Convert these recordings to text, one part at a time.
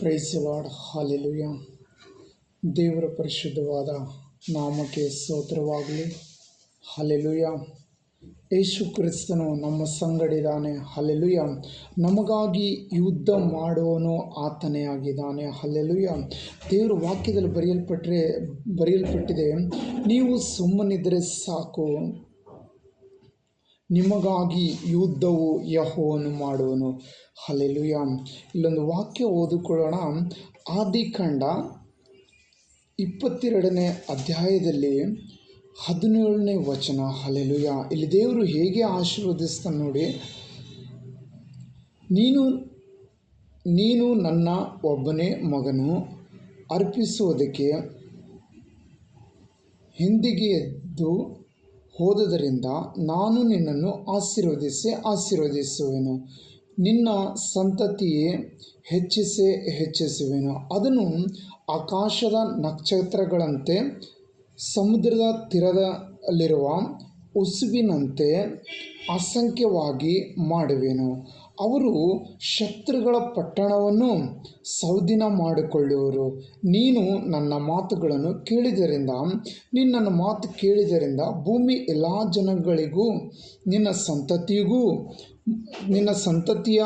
Price lord, hallelujah. ದೇವರ ಪರಿಶುದ್ಧವಾದ ನಾಮಕ್ಕೆ ಸ್ತೋತ್ರವಾಗಲಿ. ಹಾಲೆಲೂಯ. ಯೇಸು ಕ್ರಿಸ್ತನು ನಮ್ಮ ಸಂಗಡಿದ್ದಾನೆ. ಹಾಲೆಲೂಯ. ನಮಗಾಗಿ ಯುದ್ಧ ಮಾಡುವನು ಆತನೇ ಆಗಿದ್ದಾನೆ. ಹಾಲೆಲೂಯ. ದೇವರ ವಾಕ್ಯದಲ್ಲಿ ಬರೆಯಲ್ಪಟ್ಟಿದೆ, ನೀವು ಸುಮ್ಮನಿದ್ದರೆ ಸಾಕು, ನಿಮಗಾಗಿ ಯುದ್ಧವು ಯೆಹೋವನು ಮಾಡುವನು. ಹಾಲೆಲೂಯ. ಇಲ್ಲೊಂದು ವಾಕ್ಯ ಓದಿಕೊಳ್ಳೋಣ. ಆದಿಕಾಂಡ 22ನೇ ಅಧ್ಯಾಯದಲ್ಲಿ 17ನೇ ವಚನ. ಹಾಲೆಲೂಯ. ಇಲ್ಲಿ ದೇವರು ಹೇಗೆ ಆಶೀರ್ವದಿಸ್ತಾನೆ ನೋಡಿ. ನೀನು ನನ್ನ ಒಬ್ಬನೇ ಮಗನು ಅರ್ಪಿಸುವುದಕ್ಕೆ ಹಿಂದಿಗೆ ಎದ್ದು ಹೋದುದರಿಂದ ನಾನು ನಿನ್ನನ್ನು ಆಶೀರ್ವದಿಸುವೆನು. ನಿನ್ನ ಸಂತತಿಯೇ ಹೆಚ್ಚಿಸುವೆನು. ಅದನ್ನು ಆಕಾಶದ ನಕ್ಷತ್ರಗಳಂತೆ, ಸಮುದ್ರದ ತೀರದಲ್ಲಿರುವ ಉಸುಬಿನಂತೆ ಅಸಂಖ್ಯವಾಗಿ ಮಾಡುವೆನು. ಅವರು ಶತ್ರುಗಳ ಪಟ್ಟಣವನ್ನು ಸ್ವಾಧೀನ ಮಾಡಿಕೊಳ್ಳುವರು. ನೀನು ನನ್ನ ಮಾತುಗಳನ್ನು ಕೇಳಿದ್ದರಿಂದ, ನನ್ನ ಮಾತು ಕೇಳಿದ್ದರಿಂದ ಭೂಮಿ ಎಲ್ಲ ಜನಗಳಿಗೂ ನಿನ್ನ ಸಂತತಿಯ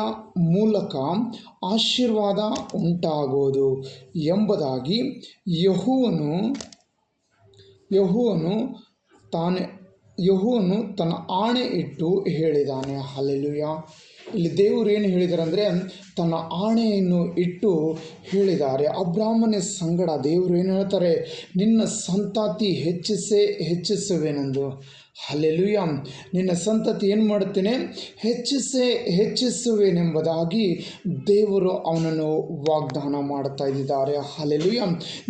ಮೂಲಕ ಆಶೀರ್ವಾದ ಉಂಟಾಗುವುದು ಎಂಬುದಾಗಿ ಯೆಹೋವನು ತನ್ನ ಆಣೆ ಇಟ್ಟು ಹೇಳಿದ್ದಾನೆ. ಹಾಲೆಲೂಯ. ಇಲ್ಲಿ ದೇವರು ಏನು ಹೇಳಿದ್ದಾರೆ ಅಂದರೆ, ತನ್ನ ಆಣೆಯನ್ನು ಇಟ್ಟು ಹೇಳಿದ್ದಾರೆ. ಅಬ್ರಾಮನ ಸಂಗಡ ದೇವರು ಏನು ಹೇಳ್ತಾರೆ, ನಿನ್ನ ಸಂತತಿ ಹೆಚ್ಚಿಸುವೆನೆಂದು. ಹಾಲೆಲೂಯ. ನಿನ್ನ ಸಂತತಿ ಏನು ಮಾಡುತ್ತೇನೆ, ಹೆಚ್ಚಿಸುವೆನೆಂಬುದಾಗಿ ದೇವರು ಅವನನ್ನು ವಾಗ್ದಾನ ಮಾಡ್ತಾ ಇದ್ದಾರೆ. ಹಾಲೆಲೂಯ.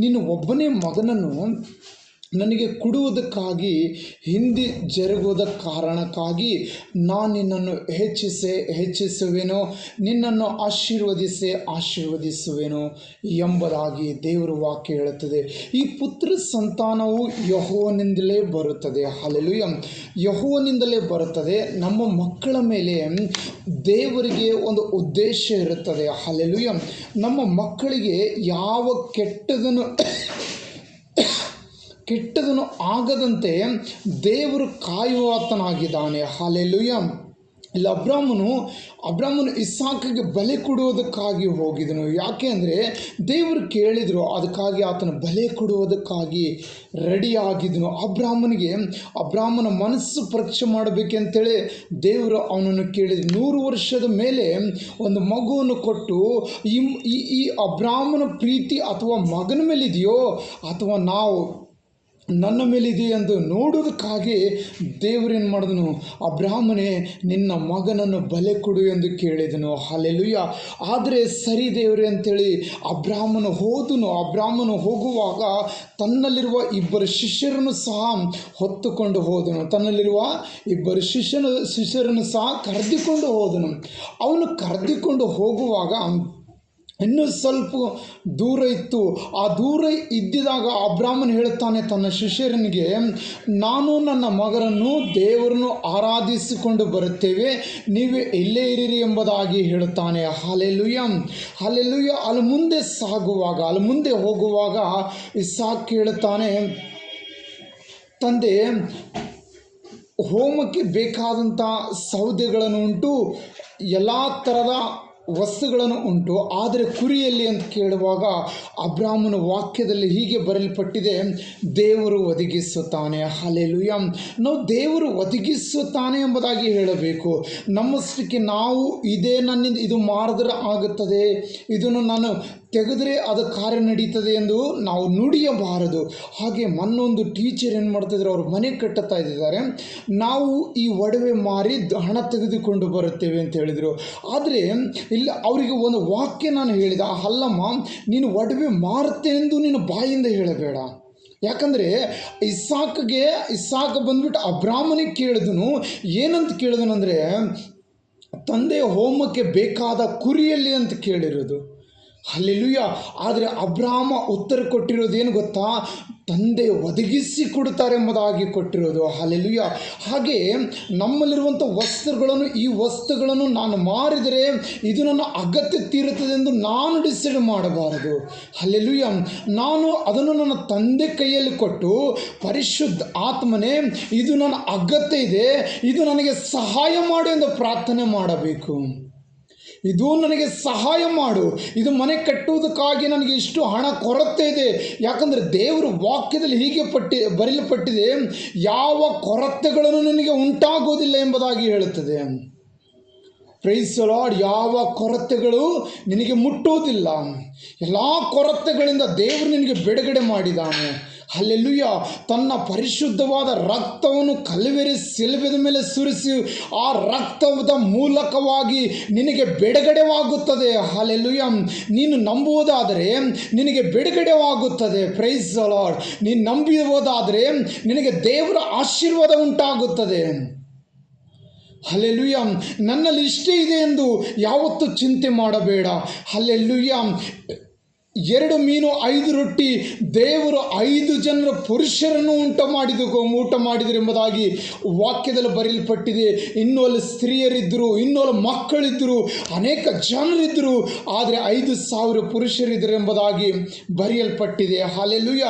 ನೀನು ಒಬ್ಬನೇ ಮಗನನ್ನು ನನಗೆ ಕೊಡುವುದಕ್ಕಾಗಿ ಹಿಂದೆ ಜರುಗುವುದ ಕಾರಣಕ್ಕಾಗಿ ನಾನು ನಿನ್ನನ್ನು ಹೆಚ್ಚಿಸುವೆನೋ, ನಿನ್ನನ್ನು ಆಶೀರ್ವದಿಸುವೆನೋ ಎಂಬುದಾಗಿ ದೇವರ ವಾಕ್ಯ ಹೇಳುತ್ತದೆ. ಈ ಪುತ್ರ ಸಂತಾನವು ಯೆಹೋವನಿಂದಲೇ ಬರುತ್ತದೆ. ಹಾಲೆಲೂಯ. ಯೆಹೋವನಿಂದಲೇ ಬರುತ್ತದೆ. ನಮ್ಮ ಮಕ್ಕಳ ಮೇಲೆ ದೇವರಿಗೆ ಒಂದು ಉದ್ದೇಶ ಇರುತ್ತದೆ. ಹಾಲೆಲೂಯ. ನಮ್ಮ ಮಕ್ಕಳಿಗೆ ಯಾವ ಕೆಟ್ಟದನ್ನು ಆಗದಂತೆ ದೇವರು ಕಾಯುವಾತನಾಗಿದ್ದಾನೆ. ಹಾಲೆಲೂಯ. ಇಲ್ಲಿ ಅಬ್ರಾಮನು ಇಸಾಕಗೆ ಬಲೆ ಕೊಡುವುದಕ್ಕಾಗಿ ಹೋಗಿದನು. ಯಾಕೆ ಅಂದರೆ ದೇವರು ಕೇಳಿದರು, ಅದಕ್ಕಾಗಿ ಆತನ ಬಲೆ ಕೊಡುವುದಕ್ಕಾಗಿ ರೆಡಿಯಾಗಿದ್ದನು. ಅಬ್ರಾಮನ ಮನಸ್ಸು ಪರೀಕ್ಷೆ ಮಾಡಬೇಕಂತೇಳಿ ದೇವರು ಅವನನ್ನು ಕೇಳಿದರು. 100 ವರ್ಷದ ಮೇಲೆ ಒಂದು ಮಗುವನ್ನು ಕೊಟ್ಟು ಈ ಅಬ್ರಾಮನ ಪ್ರೀತಿ ಅಥವಾ ಮಗನ ಮೇಲಿದೆಯೋ ಅಥವಾ ನನ್ನ ಮೇಲಿದೆ ಎಂದು ನೋಡುವುದಕ್ಕಾಗಿ ದೇವರೇನು ಮಾಡಿದನು, ಅಬ್ರಾಮನೇ ನಿನ್ನ ಮಗನನ್ನು ಬಲೆ ಕೊಡು ಎಂದು ಕೇಳಿದನು. ಹಾಲೆಲೂಯ. ಆದರೆ ಸರಿ ದೇವರೇ ಅಂತೇಳಿ ಅಬ್ರಾಮನು ಹೋಗುವಾಗ ತನ್ನಲ್ಲಿರುವ 2 ಶಿಷ್ಯರನ್ನು ಸಹ ಹೊತ್ತುಕೊಂಡು ಹೋದನು. ತನ್ನಲ್ಲಿರುವ 2 ಶಿಷ್ಯರನ್ನು ಸಹ ಕರೆದುಕೊಂಡು ಹೋದನು. ಅವನು ಕರೆದುಕೊಂಡು ಹೋಗುವಾಗ ಇನ್ನೂ ಸ್ವಲ್ಪ ದೂರ ಇತ್ತು. ಆ ದೂರ ಇದ್ದಿದಾಗ ಅಬ್ರಾಮನು ಹೇಳುತ್ತಾನೆ ತನ್ನ ಶಿಷ್ಯರನಿಗೆ, ನಾನು ನನ್ನ ಮಗನನ್ನು ದೇವರನ್ನು ಆರಾಧಿಸಿಕೊಂಡು ಬರುತ್ತೇವೆ, ನೀವೇ ಇಲ್ಲೇ ಇರಿರಿ ಎಂಬುದಾಗಿ ಹೇಳುತ್ತಾನೆ. ಹಾಲೆಲೂಯ. ಹಾಲೆಲೂಯ. ಅಲ್ಲಿ ಮುಂದೆ ಹೋಗುವಾಗ ಇಸಾಕ್ ಹೇಳುತ್ತಾನೆ, ತಂದೆ, ಹೋಮಕ್ಕೆ ಬೇಕಾದಂಥ ಸೌದೆಗಳನ್ನು ಉಂಟು, ಎಲ್ಲ ಥರದ ವಸ್ತುಗಳನ್ನು ಉಂಟು, ಆದರೆ ಕುರಿಯಲ್ಲಿ ಅಂತ ಕೇಳುವಾಗ ಅಬ್ರಾಮನ ವಾಕ್ಯದಲ್ಲಿ ಹೀಗೆ ಬರೆಯಲ್ಪಟ್ಟಿದೆ, ದೇವರು ಒದಗಿಸುತ್ತಾನೆ. ಹಾಲೆಲೂಯ. ನಾವು ದೇವರು ಒದಗಿಸುತ್ತಾನೆ ಎಂಬುದಾಗಿ ಹೇಳಬೇಕು. ನಮ್ಮಷ್ಟಕ್ಕೆ ನಾವು ನನ್ನಿಂದ ಇದು ಮಾಡಿದ್ರೆ ಆಗುತ್ತದೆ, ಇದನ್ನು ನಾನು ತೆಗೆದರೆ ಅದು ಕಾರ್ಯ ನಡೀತದೆ ಎಂದು ನಾವು ನುಡಿಯಬಾರದು. ಹಾಗೆ ಮೊನ್ನೊಂದು ಟೀಚರ್ ಏನು ಮಾಡ್ತಿದ್ರು, ಅವರು ಮನೆ ಕಟ್ಟುತ್ತಾ ಇದ್ದಾರೆ, ನಾವು ಈ ಒಡವೆ ಮಾರಿ ಹಣ ತೆಗೆದುಕೊಂಡು ಬರುತ್ತೇವೆ ಅಂತ ಹೇಳಿದರು. ಆದರೆ ಇಲ್ಲಿ ಅವರಿಗೆ ಒಂದು ವಾಕ್ಯ ನಾನು ಹೇಳಿದ, ಅಲ್ಲಮ್ಮ, ನೀನು ಒಡವೆ ಮಾರುತ್ತೇನೆಂದು ನಿನ್ನ ಬಾಯಿಂದ ಹೇಳಬೇಡ. ಯಾಕಂದರೆ ಇಸಾಕ ಬಂದ್ಬಿಟ್ಟು ಅಬ್ರಾಮನಿಗೆ ಕೇಳಿದನು. ಏನಂತ ಕೇಳಿದನು ಅಂದರೆ, ತಂದೆ ಹೋಮಕ್ಕೆ ಬೇಕಾದ ಕುರಿಯಲ್ಲಿ ಅಂತ ಕೇಳಿರೋದು. ಹಲ್ಲೆಲೂಯ. ಆದರೆ ಅಬ್ರಾಮ ಉತ್ತರ ಕೊಟ್ಟಿರೋದೇನು ಗೊತ್ತಾ? ತಂದೆ ಒದಗಿಸಿ ಕೊಡುತ್ತಾರೆ ಎಂಬುದಾಗಿ ಕೊಟ್ಟಿರೋದು. ಹಲ್ಲೆಲೂಯ. ಹಾಗೆ ನಮ್ಮಲ್ಲಿರುವಂಥ ವಸ್ತುಗಳನ್ನು, ಈ ವಸ್ತುಗಳನ್ನು ನಾನು ಮಾರಿದರೆ ಇದು ನನ್ನ ಅಗತ್ಯ ತೀರುತ್ತದೆ ಎಂದು ನಾನು ಡಿಸೈಡ್ ಮಾಡಬಾರದು. ಹಲ್ಲೆಲೂಯ. ನಾನು ಅದನ್ನು ನನ್ನ ತಂದೆ ಕೈಯಲ್ಲಿ ಕೊಟ್ಟು, ಪರಿಶುದ್ಧ ಆತ್ಮನೇ ಇದು ನನ್ನ ಅಗತ್ಯ ಇದೆ, ಇದು ನನಗೆ ಸಹಾಯ ಮಾಡು ಎಂದು ಪ್ರಾರ್ಥನೆ ಮಾಡಬೇಕು. ಇದು ನನಗೆ ಸಹಾಯ ಮಾಡು, ಇದು ಮನೆ ಕಟ್ಟುವುದಕ್ಕಾಗಿ ನನಗೆ ಇಷ್ಟು ಹಣ ಕೊರತೆ ಇದೆ. ಯಾಕಂದರೆ ದೇವರು ವಾಕ್ಯದಲ್ಲಿ ಹೀಗೆ ಬರೆಯಲ್ಪಟ್ಟಿದೆ, ಯಾವ ಕೊರತೆಗಳನ್ನು ನಿನಗೆ ಉಂಟಾಗೋದಿಲ್ಲ ಎಂಬುದಾಗಿ ಹೇಳುತ್ತದೆ. Praise the Lord. ಯಾವ ಕೊರತೆಗಳು ನಿನಗೆ ಮುಟ್ಟುವುದಿಲ್ಲ. ಎಲ್ಲ ಕೊರತೆಗಳಿಂದ ದೇವರು ನಿನಗೆ ಬಿಡುಗಡೆ ಮಾಡಿದ್ದಾನೆ. ಹಲ್ಲೆಲೂಯ. ತನ್ನ ಪರಿಶುದ್ಧವಾದ ರಕ್ತವನ್ನು ಕಲ್ವೆರಿ ಶಿಲುಬೆಯ ಮೇಲೆ ಸುರಿಸಿ ಆ ರಕ್ತದ ಮೂಲಕವಾಗಿ ನಿನಗೆ ಬಿಡುಗಡೆವಾಗುತ್ತದೆ. ಹಲ್ಲೆಲೂಯ. ನೀನು ನಂಬುವುದಾದರೆ ನಿನಗೆ ಬಿಡುಗಡೆವಾಗುತ್ತದೆ. Price the lord. ನೀನು ನಂಬುವುದಾದರೆ ನಿನಗೆ ದೇವರ ಆಶೀರ್ವಾದ ಉಂಟಾಗುತ್ತದೆ. ಹಲ್ಲೆಲೂಯ. ನನ್ನಲ್ಲಿ ಇಷ್ಟೇ ಇದೆ ಎಂದು ಯಾವತ್ತೂ ಚಿಂತೆ ಮಾಡಬೇಡ. ಹಲ್ಲೆಲೂಯ. 2 ಮೀನು 5 ರೊಟ್ಟಿ ದೇವರು 5 ಜನರ ಪುರುಷರನ್ನು ಊಟ ಮಾಡಿದರು ಎಂಬುದಾಗಿ ವಾಕ್ಯದಲ್ಲಿ ಬರೆಯಲ್ಪಟ್ಟಿದೆ. ಇನ್ನೂ ಅಲ್ಲಿ ಸ್ತ್ರೀಯರಿದ್ದರು, ಇನ್ನೂ ಅಲ್ಲಿ ಮಕ್ಕಳಿದ್ದರು, ಅನೇಕ ಜನರಿದ್ದರು. ಆದರೆ 5,000 ಪುರುಷರಿದ್ದರು ಎಂಬುದಾಗಿ ಬರೆಯಲ್ಪಟ್ಟಿದೆ. ಹಲ್ಲೆಲೂಯ.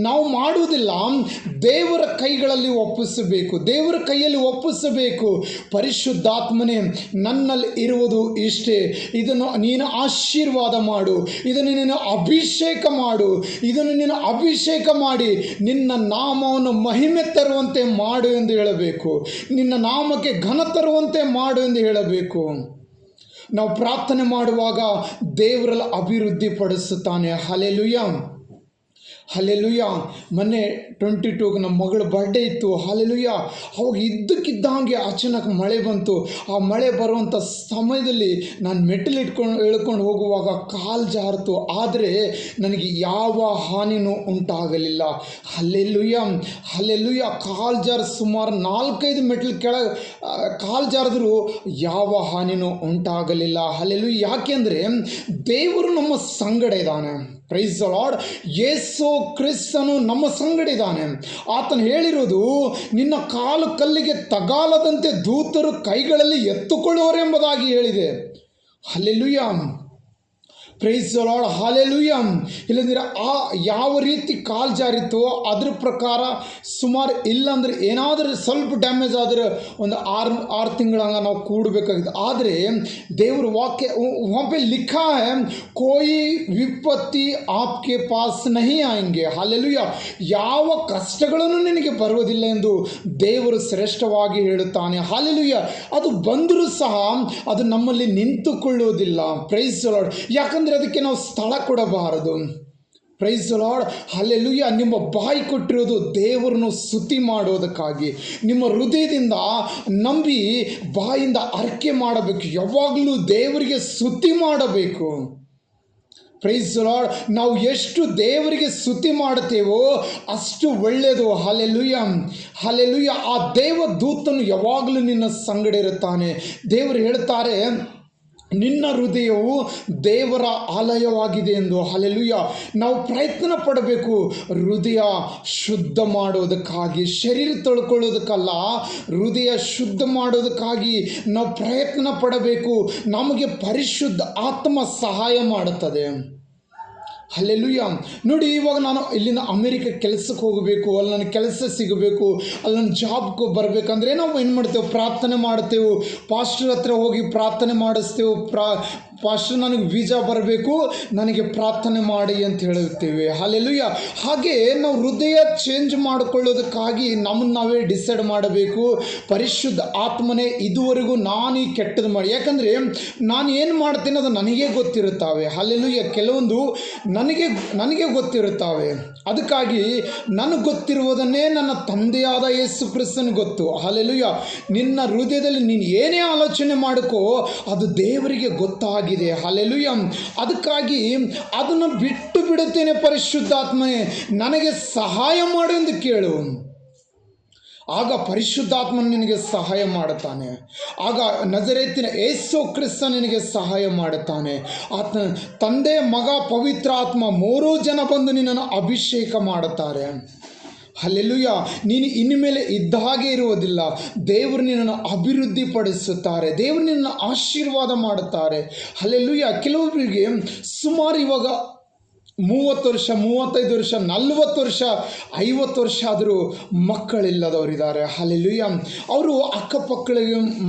ನಾವು ಮಾಡುವುದಿಲ್ಲ, ದೇವರ ಕೈಗಳಲ್ಲಿ ಒಪ್ಪಿಸಬೇಕು, ದೇವರ ಕೈಯಲ್ಲಿ ಒಪ್ಪಿಸಬೇಕು. ಪರಿಶುದ್ಧಾತ್ಮನೇ, ನನ್ನಲ್ಲಿ ಇರುವುದು ಇಷ್ಟೇ, ಇದನ್ನು ನೀನು ಆಶೀರ್ವಾದ ಮಾಡು, ಇದನ್ನು ನೀನು ಅಭಿಷೇಕ ಮಾಡು, ಇದನ್ನು ನೀನು ಅಭಿಷೇಕ ಮಾಡಿ ನಿನ್ನ ನಾಮವನ್ನು ಮಹಿಮೆ ತರುವಂತೆ ಮಾಡು ಎಂದು ಹೇಳಬೇಕು. ನಿನ್ನ ನಾಮಕ್ಕೆ ಘನ ತರುವಂತೆ ಮಾಡು ಎಂದು ಹೇಳಬೇಕು. ನಾವು ಪ್ರಾರ್ಥನೆ ಮಾಡುವಾಗ ದೇವರಲ್ಲಿ ಅಭಿವೃದ್ಧಿ ಪಡಿಸುತ್ತಾನೆ. ಹಲ್ಲೆಲೂಯ. ಹಲ್ಲೆಲೂಯ. ಮೊನ್ನೆ 22 ನಮ್ಮ ಮಗಳ ಬರ್ಡೇ ಇತ್ತು. ಹಲ್ಲೆಲೂಯ. ಅವಾಗ ಇದ್ದಕ್ಕಿದ್ದಂಗೆ ಅಚಾನಕ್ ಮಳೆ ಬಂತು. ಆ ಮಳೆ ಬರುವಂಥ ಸಮಯದಲ್ಲಿ ನಾನು ಮೆಟ್ಟಿಲು ಇಳ್ಕೊಂಡು ಹೋಗುವಾಗ ಕಾಲು ಜಾರಿತು. ಆದರೆ ನನಗೆ ಯಾವ ಹಾನಿನೂ ಉಂಟಾಗಲಿಲ್ಲ. ಹಲ್ಲೆಲೂಯ. ಹಲ್ಲೆಲೂಯ. ಕಾಲು ಜಾರಿ ಸುಮಾರು 4-5 ಮೆಟ್ಟಿಲು ಕೆಳಗೆ ಕಾಲು ಜಾರಿದ್ರು ಯಾವ ಹಾನಿನೂ ಉಂಟಾಗಲಿಲ್ಲ. ಹಲ್ಲೆಲೂಯ. ಯಾಕೆಂದರೆ ದೇವರು ನಮ್ಮ ಸಂಗಡ ಇದ್ದಾನೆ. Price the lord. ಯೇಸು ಕ್ರಿಸ್ತನು ನಮ್ಮ ಸಂಗಡ ಇದ್ದಾನೆ. ಆತನು ಹೇಳಿರೋದು, ನಿನ್ನ ಕಾಲು ಕಲ್ಲಿಗೆ ತಗಾಲದಂತೆ ದೂತರು ಕೈಗಳಲ್ಲಿ ಎತ್ತುಕೊಳ್ಳುವರೆಂಬುದಾಗಿ ಹೇಳಿದೆ. Hallelujah. Praise the Lord. Hallelujah. ಇಲ್ಲಂದರೆ ಆ ಯಾವ ರೀತಿ ಕಾಲು ಜಾರಿತೋ ಅದ್ರ ಪ್ರಕಾರ ಸುಮಾರು, ಇಲ್ಲಾಂದರೆ ಏನಾದರೂ ಸ್ವಲ್ಪ ಡ್ಯಾಮೇಜ್ ಆದರೆ ಒಂದು 6 ತಿಂಗಳಂಗ ನಾವು ಕೂಡಬೇಕಾಗಿದೆ. ಆದರೆ ದೇವ್ರ ವಾಕ್ಯ ವहाँ ಲಿಖಾ है, कोई ವಿಪತ್ತಿ आपके पास नहीं आएंगे. ಹಲ್ಲೆಲೂಯ. ಯಾವ ಕಷ್ಟಗಳನ್ನು ನಿನಗೆ ಬರುವುದಿಲ್ಲ ಎಂದು ದೇವರು ಶ್ರೇಷ್ಠವಾಗಿ ಹೇಳುತ್ತಾನೆ. ಹಲ್ಲೆಲೂಯ. ಅದು ಬಂದರೂ ಸಹ ಅದು ನಮ್ಮಲ್ಲಿ ನಿಂತುಕೊಳ್ಳುವುದಿಲ್ಲ. Price the lord. ಯಾಕಂದರೆ ಅದಕ್ಕೆ ನಾವು ಸ್ಥಳ ಕೊಡಬಾರದು. Praise the Lord. ಹಲ್ಲೆಲೂಯ. ನಿಮ್ಮ ಬಾಯಿ ಕೊಟ್ಟಿರೋದು ದೇವರನ್ನು ಸ್ತುತಿ ಮಾಡೋದಕ್ಕಾಗಿ. ನಿಮ್ಮ ಹೃದಯದಿಂದ ನಂಬಿ ಬಾಯಿಂದ ಅರಿಕೆ ಮಾಡಬೇಕು. ಯಾವಾಗಲೂ ದೇವರಿಗೆ ಸ್ತುತಿ ಮಾಡಬೇಕು. Praise the Lord. ನಾವು ಎಷ್ಟು ದೇವರಿಗೆ ಸ್ತುತಿ ಮಾಡುತ್ತೇವೋ ಅಷ್ಟು ಒಳ್ಳೆಯದು. ಹಲ್ಲೆಲೂಯ. ಹಲ್ಲೆಲೂಯ. ಆ ದೇವದೂತನು ಯಾವಾಗಲೂ ನಿನ್ನ ಸಂಗಡ ಇರುತ್ತಾನೆ. ದೇವರು ಹೇಳ್ತಾರೆ, ನಿನ್ನ ಹೃದಯವು ದೇವರ ಆಲಯವಾಗಿದೆ ಎಂದು. ಹಲ್ಲೆಲೂಯ. ನಾವು ಪ್ರಯತ್ನ ಪಡಬೇಕು ಹೃದಯ ಶುದ್ಧ ಮಾಡೋದಕ್ಕಾಗಿ, ಶರೀರ ತೊಳ್ಕೊಳ್ಳೋದಕ್ಕಲ್ಲ, ಹೃದಯ ಶುದ್ಧ ಮಾಡೋದಕ್ಕಾಗಿ ನಾವು ಪ್ರಯತ್ನ ಪಡಬೇಕು. ನಮಗೆ ಪರಿಶುದ್ಧ ಆತ್ಮ ಸಹಾಯ ಮಾಡುತ್ತದೆ. ಹಲ್ಲೆಲೂಯ. ನೋಡಿ, ಇವಾಗ ನಾನು ಇಲ್ಲಿಂದ ಅಮೇರಿಕ ಕೆಲಸಕ್ಕೆ ಹೋಗಬೇಕು, ಅಲ್ಲಿ ನನಗೆ ಕೆಲಸ ಸಿಗಬೇಕು, ಅಲ್ಲಿ ನನ್ನ ಜಾಬ್ಗೆ ಬರಬೇಕಂದ್ರೆ ನಾವು ಏನು ಮಾಡ್ತೇವೆ? ಪ್ರಾರ್ಥನೆ ಮಾಡ್ತೇವೆ. ಪಾಸ್ಟರ್ ಹತ್ರ ಹೋಗಿ ಪ್ರಾರ್ಥನೆ ಮಾಡಿಸ್ತೇವೆ. ಪಾಸ್ಟರ್, ನನಗೆ ವೀಸಾ ಬರಬೇಕು, ನನಗೆ ಪ್ರಾರ್ಥನೆ ಮಾಡಿ ಅಂತ ಹೇಳುತ್ತೇವೆ. ಹಲ್ಲೆಲೂಯ. ಹಾಗೆ ನಾವು ಹೃದಯ ಚೇಂಜ್ ಮಾಡಿಕೊಳ್ಳೋದಕ್ಕಾಗಿ ನಮ್ಮನ್ನು ನಾವೇ ಡಿಸೈಡ್ ಮಾಡಬೇಕು. ಪರಿಶುದ್ಧ ಆತ್ಮನೇ, ಇದುವರೆಗೂ ನಾನು ಈ ಕೆಟ್ಟದ್ದು ಮಾಡಿ, ಯಾಕಂದರೆ ನಾನು ಏನು ಮಾಡ್ತೇನೆ ಅದು ನನಗೇ ಗೊತ್ತಿರುತ್ತವೆ. ಹಲ್ಲೆಲೂಯ. ಕೆಲವೊಂದು ನನಗೆ ಗೊತ್ತಿರುತ್ತವೆ. ಅದಕ್ಕಾಗಿ ನನಗೆ ಗೊತ್ತಿರುವುದನ್ನೇ ನನ್ನ ತಂದೆಯಾದ ಯೇಸು ಕ್ರಿಸ್ತನಿಗೆ ಗೊತ್ತು. ಹಲ್ಲೆಲೂಯ. ನಿನ್ನ ಹೃದಯದಲ್ಲಿ ನೀನು ಏನೇ ಆಲೋಚನೆ ಮಾಡಿಕೋ ಅದು ದೇವರಿಗೆ ಗೊತ್ತಾಗಿದೆ. ಹಲ್ಲೆಲೂಯ. ಅದಕ್ಕಾಗಿ ಅದನ್ನು ಬಿಟ್ಟು ಬಿಡುತ್ತೇನೆ. ಪರಿಶುದ್ಧಾತ್ಮನೇ, ನನಗೆ ಸಹಾಯ ಮಾಡು ಎಂದು ಕೇಳು. ಆಗ ಪರಿಶುದ್ಧಾತ್ಮನು ನಿನಗೆ ಸಹಾಯ ಮಾಡುತ್ತಾನೆ. ಆಗ ನಜರೇತಿನ ಯೇಸು ಕ್ರಿಸ್ತ ನಿನಗೆ ಸಹಾಯ ಮಾಡುತ್ತಾನೆ. ಆತನ ತಂದೆ, ಮಗ, ಪವಿತ್ರ ಆತ್ಮ 3 ಜನ ಬಂದು ನಿನ್ನನ್ನು ಅಭಿಷೇಕ ಮಾಡುತ್ತಾರೆ. ಹಲ್ಲೆಲೂಯಾ. ನೀನು ಇನ್ಮೇಲೆ ಇದ್ದ ಹಾಗೆ ಇರುವುದಿಲ್ಲ. ದೇವರು ನಿನ್ನನ್ನು ಅಭಿವೃದ್ಧಿ ಪಡಿಸುತ್ತಾರೆ. ದೇವರು ನಿನ್ನನ್ನು ಆಶೀರ್ವಾದ ಮಾಡುತ್ತಾರೆ. ಹಲ್ಲೆಲೂಯಾ. ಕೆಲವೊಬ್ಬರಿಗೆ ಸುಮಾರು ಇವಾಗ 30 ವರ್ಷ, 35 ವರ್ಷ, 40 ವರ್ಷ, 50 ವರ್ಷ ಆದರೂ ಮಕ್ಕಳಿಲ್ಲದವರಿದ್ದಾರೆ. ಹಲ್ಲೆಲೂಯಾ. ಅವರು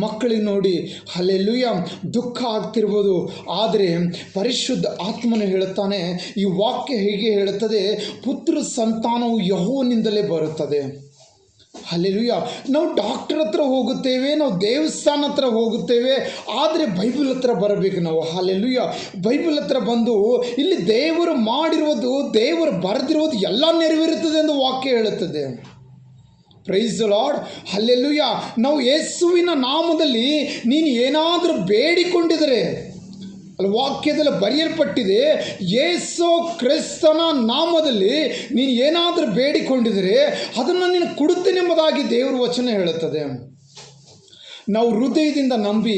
ಮಕ್ಕಳಿಗೆ ನೋಡಿ ಹಲ್ಲೆಲೂಯಾ ದುಃಖ ಆಗ್ತಿರ್ಬೋದು. ಆದರೆ ಪರಿಶುದ್ಧ ಆತ್ಮನು ಹೇಳುತ್ತಾನೆ, ಈ ವಾಕ್ಯ ಹೇಗೆ ಹೇಳುತ್ತದೆ, ಪುತ್ರ ಸಂತಾನವು ಯೆಹೋವನಿಂದಲೇ ಬರುತ್ತದೆ. ಹಲ್ಲೆಲೂಯಾ. ನಾವು ಡಾಕ್ಟರ್ ಹತ್ರ ಹೋಗುತ್ತೇವೆ, ನಾವು ದೇವಸ್ಥಾನ ಹತ್ರ ಹೋಗುತ್ತೇವೆ, ಆದರೆ ಬೈಬಲ್ ಹತ್ರ ಬರಬೇಕು ನಾವು. ಹಲ್ಲೆಲೂಯಾ. ಬೈಬಲ್ ಹತ್ರ ಬಂದು ಇಲ್ಲಿ ದೇವರು ಮಾಡಿರುವುದು, ದೇವರು ಬರೆದಿರುವುದು ಎಲ್ಲ ನೆರವೇರುತ್ತದೆ ಎಂದು ವಾಕ್ಯ ಹೇಳುತ್ತದೆ. Price the lord. ಹಲ್ಲೆಲೂಯಾ. ನಾವು ಯೇಸುವಿನ ನಾಮದಲ್ಲಿ ನೀನು ಏನಾದರೂ ಬೇಡಿಕೊಂಡಿದರೆ, ವಾಕ್ಯದಲ್ಲಿ ಬರೆಯಲ್ಪಟ್ಟಿದೆ, ಯೇಸು ಕ್ರಿಸ್ತನ ನಾಮದಲ್ಲಿ ನೀನು ಏನಾದರೂ ಬೇಡಿಕೊಂಡಿದರೆ ಅದನ್ನು ನೀನು ಕೊಡುತ್ತೇನೆಂಬುದಾಗಿ ದೇವರ ವಚನ ಹೇಳುತ್ತದೆ. ನಾವು ಹೃದಯದಿಂದ ನಂಬಿ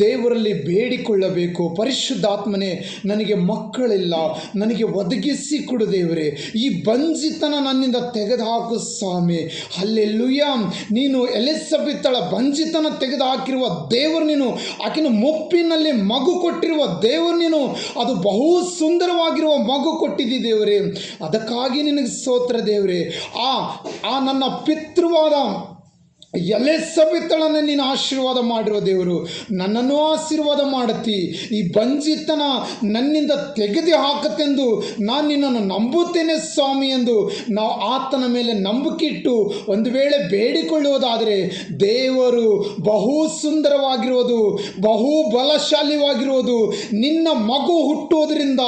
ದೇವರಲ್ಲಿ ಬೇಡಿಕೊಳ್ಳಬೇಕು. ಪರಿಶುದ್ಧಾತ್ಮನೇ, ನನಗೆ ಮಕ್ಕಳಿಲ್ಲ, ನನಗೆ ಒದಗಿಸಿ ಕೊಡು ದೇವರೇ, ಈ ಬಂಜಿತನ ನನ್ನಿಂದ ತೆಗೆದುಹಾಕು ಸ್ವಾಮಿ. ಹಲ್ಲೆಲೂಯಾ. ನೀನು ಎಲಿಸಬೆತಳ ಬಂಜಿತನ ತೆಗೆದುಹಾಕಿರುವ ದೇವರು ನೀನು, ಆಕೆನ ಮುಪ್ಪಿನಲ್ಲಿ ಮಗು ಕೊಟ್ಟಿರುವ ದೇವರು ನೀನು, ಅದು ಬಹು ಸುಂದರವಾಗಿರುವ ಮಗು ಕೊಟ್ಟಿದ್ದಿ ದೇವರೇ, ಅದಕ್ಕಾಗಿ ನಿನಗೆ ಸ್ತೋತ್ರ ದೇವರೇ. ಆ ನನ್ನ ಪಿತೃವಾದ ಎಲಿಸಬೆತಳನ್ನು ನೀನು ಆಶೀರ್ವಾದ ಮಾಡಿರುವ ದೇವರು, ನನ್ನನ್ನು ಆಶೀರ್ವಾದ ಮಾಡುತ್ತಿ. ಈ ಬಂಜಿತನ ನನ್ನಿಂದ ತೆಗೆದು ಹಾಕತ್ತೆಂದು ನಾನು ನಿನ್ನನ್ನು ನಂಬುತ್ತೇನೆ ಸ್ವಾಮಿ ಎಂದು ನಾವು ಆತನ ಮೇಲೆ ನಂಬಿಕೆ ಇಟ್ಟು ಒಂದು ವೇಳೆ ಬೇಡಿಕೊಳ್ಳುವುದಾದರೆ, ದೇವರು ಬಹು ಸುಂದರವಾಗಿರುವುದು, ಬಹು ಬಲಶಾಲಿಯಾಗಿರುವುದು, ನಿನ್ನ ಮಗು ಹುಟ್ಟುವುದರಿಂದ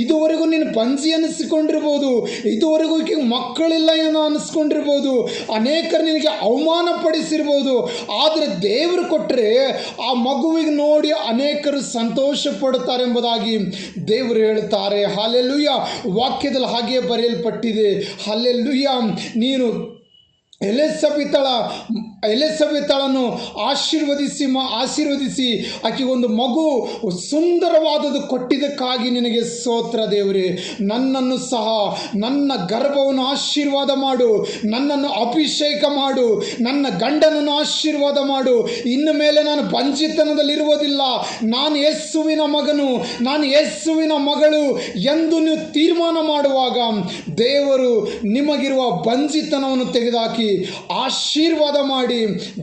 ಇದುವರೆಗೂ ನೀನು ಬಂಜಿ ಅನ್ನಿಸಿಕೊಂಡಿರ್ಬೋದು, ಇದುವರೆಗೂ ಮಕ್ಕಳಿಲ್ಲ ಎಂದು ಅನ್ನಿಸ್ಕೊಂಡಿರ್ಬೋದು, ಅನೇಕರು ನಿನಗೆ ಅವಮಾನ ಪಡಿಸಿರ್ಬೋದು. ಆದರೆ ದೇವರು ಕೊಟ್ಟರೆ ಆ ಮಗುವಿಗೆ ನೋಡಿ ಅನೇಕರು ಸಂತೋಷ ಪಡುತ್ತಾರೆ ಎಂಬುದಾಗಿ ದೇವರು ಹೇಳುತ್ತಾರೆ. ಹಲ್ಲೆಲೂಯಾ. ವಾಕ್ಯದಲ್ಲಿ ಹಾಗೆ ಬರೆಯಲ್ಪಟ್ಟಿದೆ. ಹಲ್ಲೆಲೂಯಾ. ನೀನು ಎಲಿಸಬೆತಳನ್ನು ಆಶೀರ್ವದಿಸಿ ಆಕೆಗೆ ಒಂದು ಮಗು ಸುಂದರವಾದದ್ದು ಕೊಟ್ಟಿದ್ದಕ್ಕಾಗಿ ನಿನಗೆ ಸ್ತೋತ್ರ ದೇವರೇ. ನನ್ನನ್ನು ಸಹ, ನನ್ನ ಗರ್ಭವನ್ನು ಆಶೀರ್ವಾದ ಮಾಡು, ನನ್ನನ್ನು ಅಭಿಷೇಕ ಮಾಡು, ನನ್ನ ಗಂಡನನ್ನು ಆಶೀರ್ವಾದ ಮಾಡು. ಇನ್ನು ಮೇಲೆ ನಾನು ಬಂಜಿತನದಲ್ಲಿರುವುದಿಲ್ಲ, ನಾನು ಯೇಸುವಿನ ಮಗನು, ನಾನು ಯೇಸುವಿನ ಮಗಳು ಎಂದು ನೀವು ತೀರ್ಮಾನ ಮಾಡುವಾಗ ದೇವರು ನಿಮಗಿರುವ ಬಂಜಿತನವನ್ನು ತೆಗೆದುಹಾಕಿ ಆಶೀರ್ವಾದ ಮಾಡಿ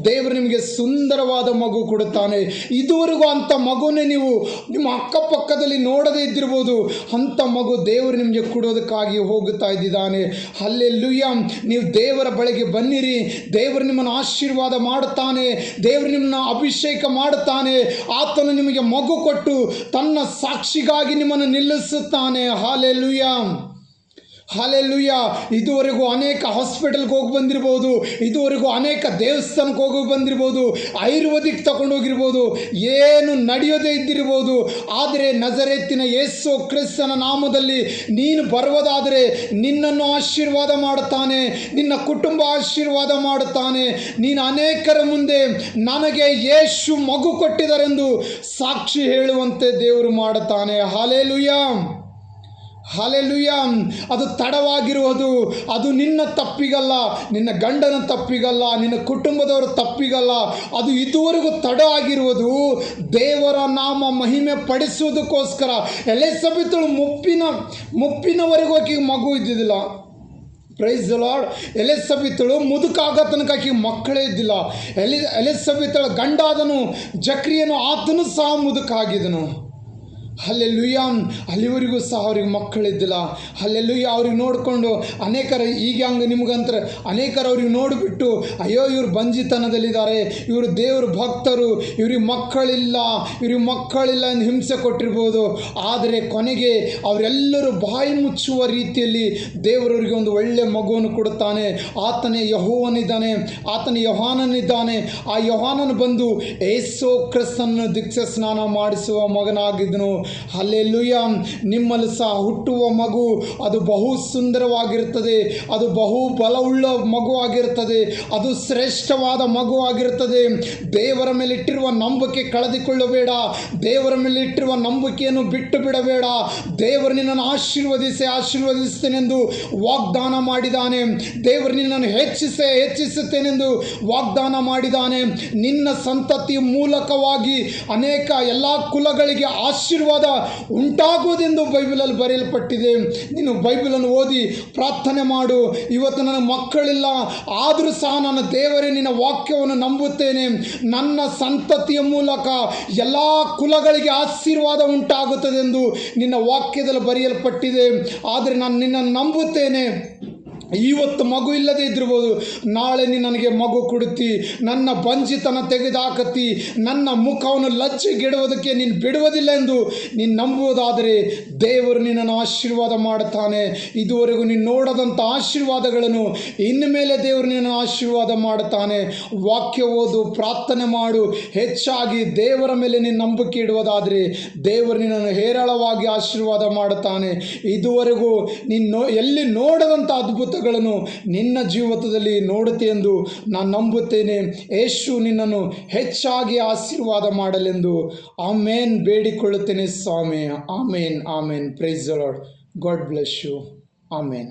ದೇವರು ನಿಮಗೆ ಸುಂದರವಾದ ಮಗು ಕೊಡುತ್ತಾನೆ. ಇದುವರೆಗೂ ಅಂಥ ಮಗುವನ್ನೇ ನೀವು ನಿಮ್ಮ ಅಕ್ಕಪಕ್ಕದಲ್ಲಿ ನೋಡದೇ ಇದ್ದಿರ್ಬೋದು, ಅಂಥ ಮಗು ದೇವರು ನಿಮಗೆ ಕೊಡೋದಕ್ಕಾಗಿ ಹೋಗುತ್ತಾ ಇದ್ದಾನೆ. ಹಲ್ಲೆಲೂಯಾ. ನೀವು ದೇವರ ಬಳಿಗೆ ಬನ್ನಿರಿ, ದೇವರು ನಿಮ್ಮನ್ನು ಆಶೀರ್ವಾದ ಮಾಡುತ್ತಾನೆ, ದೇವರು ನಿಮ್ಮನ್ನು ಅಭಿಷೇಕ ಮಾಡುತ್ತಾನೆ. ಆತನು ನಿಮಗೆ ಮಗು ಕೊಟ್ಟು ತನ್ನ ಸಾಕ್ಷಿಗಾಗಿ ನಿಮ್ಮನ್ನು ನಿಲ್ಲಿಸುತ್ತಾನೆ. ಹಲ್ಲೆಲೂಯಾ. ಹಲ್ಲೆಲೂಯಾ. ಇದುವರೆಗೂ ಅನೇಕ ಹಾಸ್ಪಿಟಲ್ಗೆ ಹೋಗಿ ಬಂದಿರ್ಬೋದು, ಇದುವರೆಗೂ ಅನೇಕ ದೇವಸ್ಥಾನಕ್ಕೆ ಹೋಗಿ ಬಂದಿರ್ಬೋದು, ಆಯುರ್ವೇದಿಕ್ ತಗೊಂಡೋಗಿರ್ಬೋದು, ಏನು ನಡೆಯೋದೇ ಇದ್ದಿರ್ಬೋದು. ಆದರೆ ನಜರೇತಿನ ಯೇಸು ಕ್ರಿಸ್ತನ ನಾಮದಲ್ಲಿ ನೀನು ಬರುವುದಾದರೆ ನಿನ್ನನ್ನು ಆಶೀರ್ವಾದ ಮಾಡುತ್ತಾನೆ, ನಿನ್ನ ಕುಟುಂಬ ಆಶೀರ್ವಾದ ಮಾಡುತ್ತಾನೆ. ನೀನು ಅನೇಕರ ಮುಂದೆ ನನಗೆ ಯೇಸು ಮಗು ಕೊಟ್ಟಿದ್ದಾರೆಂದು ಸಾಕ್ಷಿ ಹೇಳುವಂತೆ ದೇವರು ಮಾಡುತ್ತಾನೆ. ಹಲ್ಲೆಲೂಯಾ. ಹಲ್ಲೆಲೂಯಾ. ಅದು ತಡವಾಗಿರುವುದು, ಅದು ನಿನ್ನ ತಪ್ಪಿಗಲ್ಲ, ನಿನ್ನ ಗಂಡನ ತಪ್ಪಿಗಲ್ಲ, ನಿನ್ನ ಕುಟುಂಬದವರ ತಪ್ಪಿಗಲ್ಲ. ಅದು ಇದುವರೆಗೂ ತಡ ಆಗಿರುವುದು ದೇವರ ನಾಮ ಮಹಿಮೆ ಪಡಿಸುವುದಕ್ಕೋಸ್ಕರ. ಎಲಿಸಬೆತಳು ಮುಪ್ಪಿನವರೆಗೂ ಆಕೆಗೆ ಮಗು ಇದ್ದಿದ್ದಿಲ್ಲ. Praise the Lord. ಎಲಿಸಬೆತಳು ಮುದುಕಾಗ ತನಕ ಆಕೆಗೆ ಮಕ್ಕಳೇ ಇದ್ದಿಲ್ಲ. ಎಲಿಸಬೆತಳ ಗಂಡಾದನು ಜಕ್ರಿಯನು, ಆತನು ಸಹ ಮುದುಕಾಗಿದ್ದನು. ಹಲ್ಲೆಲೂಯಾ. ಅಲ್ಲಿವರೆಗೂ ಸಹ ಅವ್ರಿಗೆ ಮಕ್ಕಳಿದ್ದಿಲ್ಲ. ಹಲ್ಲೆಲೂಯಾ. ಅವ್ರಿಗೆ ನೋಡಿಕೊಂಡು ಅನೇಕರು ಈಗ ಹಂಗೆ ನಿಮ್ಗಂತಾರೆ, ಅನೇಕರು ಅವ್ರಿಗೆ ನೋಡಿಬಿಟ್ಟು ಅಯ್ಯೋ ಇವರು ಬಂಜಿತನದಲ್ಲಿದ್ದಾರೆ, ಇವರು ದೇವ್ರ ಭಕ್ತರು, ಇವ್ರಿಗೆ ಮಕ್ಕಳಿಲ್ಲ ಎಂದು ಹಿಂಸೆ ಕೊಟ್ಟಿರ್ಬೋದು. ಆದರೆ ಕೊನೆಗೆ ಅವರೆಲ್ಲರೂ ಬಾಯಿ ಮುಚ್ಚುವ ರೀತಿಯಲ್ಲಿ ದೇವರವರಿಗೆ ಒಂದು ಒಳ್ಳೆಯ ಮಗುವನ್ನು ಕೊಡುತ್ತಾನೆ. ಆತನೇ ಯೆಹೋವನಿದ್ದಾನೆ, ಆತನ ಯೋಹಾನನಿದ್ದಾನೆ. ಆ ಯೋಹಾನನು ಬಂದು ಯೇಸು ಕ್ರಿಸ್ತನನ್ನು ದೀಕ್ಷಾ ಸ್ನಾನ ಮಾಡಿಸುವ ಮಗನಾಗಿದ್ದನು. ಹಲ್ಲೆಲೂಯ. ನಿಮ್ಮಲ್ಲಿ ಸಹ ಹುಟ್ಟುವ ಮಗು ಅದು ಬಹು ಸುಂದರವಾಗಿರುತ್ತದೆ, ಅದು ಬಹು ಬಲವುಳ್ಳ ಮಗು ಆಗಿರುತ್ತದೆ, ಅದು ಶ್ರೇಷ್ಠವಾದ ಮಗು ಆಗಿರುತ್ತದೆ. ದೇವರ ಮೇಲೆ ಇಟ್ಟಿರುವ ನಂಬಿಕೆ ಕಳೆದುಕೊಳ್ಳಬೇಡ, ದೇವರ ಮೇಲೆ ಇಟ್ಟಿರುವ ನಂಬಿಕೆಯನ್ನು ಬಿಟ್ಟು ಬಿಡಬೇಡ. ದೇವರು ನಿನ್ನನ್ನು ಆಶೀರ್ವದಿಸ್ತೇನೆಂದು ವಾಗ್ದಾನ ಮಾಡಿದ್ದಾನೆ. ದೇವರು ನಿನ್ನನ್ನು ಹೆಚ್ಚಿಸುತ್ತೇನೆಂದು ವಾಗ್ದಾನ ಮಾಡಿದ್ದಾನೆ. ನಿನ್ನ ಸಂತತಿಯ ಮೂಲಕವಾಗಿ ಅನೇಕ ಎಲ್ಲ ಕುಲಗಳಿಗೆ ಆಶೀರ್ವಾದ ಉಂಟಾಗುವುದೆಂದು ಬೈಬಲಲ್ಲಿ ಬರೆಯಲ್ಪಟ್ಟಿದೆ. ನೀನು ಬೈಬಲನ್ನು ಓದಿ ಪ್ರಾರ್ಥನೆ ಮಾಡು. ಇವತ್ತು ನನ್ನ ಮಕ್ಕಳಿಲ್ಲ, ಆದರೂ ಸಹ ನನ್ನ ದೇವರೇ ನಿನ್ನ ವಾಕ್ಯವನ್ನು ನಂಬುತ್ತೇನೆ. ನನ್ನ ಸಂತತಿಯ ಮೂಲಕ ಎಲ್ಲ ಕುಲಗಳಿಗೆ ಆಶೀರ್ವಾದ ಉಂಟಾಗುತ್ತದೆಂದು ನಿನ್ನ ವಾಕ್ಯದಲ್ಲಿ ಬರೆಯಲ್ಪಟ್ಟಿದೆ. ಆದರೆ ನಾನು ನಿನ್ನನ್ನು ನಂಬುತ್ತೇನೆ. ಇವತ್ತು ಮಗು ಇಲ್ಲದೆ ಇದ್ದಿರ್ಬೋದು, ನಾಳೆ ನೀನು ನನಗೆ ಮಗು ಕೊಡುತ್ತಿ, ನನ್ನ ಬಂಜಿತನ ತೆಗೆದುಹಾಕತ್ತಿ, ನನ್ನ ಮುಖವನ್ನು ಲಜ್ಜೆಗೆಡುವುದಕ್ಕೆ ನೀನು ಬಿಡುವುದಿಲ್ಲ ಎಂದು ನೀನು ನಂಬುವುದಾದರೆ ದೇವರು ನಿನ್ನನ್ನು ಆಶೀರ್ವಾದ ಮಾಡುತ್ತಾನೆ. ಇದುವರೆಗೂ ನೀನು ನೋಡದಂಥ ಆಶೀರ್ವಾದಗಳನ್ನು ಇನ್ನು ಮೇಲೆ ದೇವರು ನಿನ್ನನ್ನು ಆಶೀರ್ವಾದ ಮಾಡುತ್ತಾನೆ. ವಾಕ್ಯ ಓದು, ಪ್ರಾರ್ಥನೆ ಮಾಡು. ಹೆಚ್ಚಾಗಿ ದೇವರ ಮೇಲೆ ನೀನು ನಂಬಿಕೆ ಇಡುವುದಾದರೆ ದೇವರು ನಿನ್ನನ್ನು ಹೇರಳವಾಗಿ ಆಶೀರ್ವಾದ ಮಾಡುತ್ತಾನೆ. ಇದುವರೆಗೂ ನೀನು ಎಲ್ಲಿ ನೋಡದಂಥ ಅದ್ಭುತಗಳನ್ನು ನಿನ್ನ ಜೀವಿತದಲ್ಲಿ ನೋಡುತ್ತೆ ಎಂದು ನಾನು ನಂಬುತ್ತೇನೆ. ಯೇಸು ನಿನ್ನನ್ನು ಹೆಚ್ಚಾಗಿ ಆಶೀರ್ವಾದ ಮಾಡಲೆಂದು ಆಮೇನ್ ಬೇಡಿಕೊಳ್ಳುತ್ತೇನೆ ಸ್ವಾಮಿ. Amen, amen. Praise the Lord. God bless you. Amen.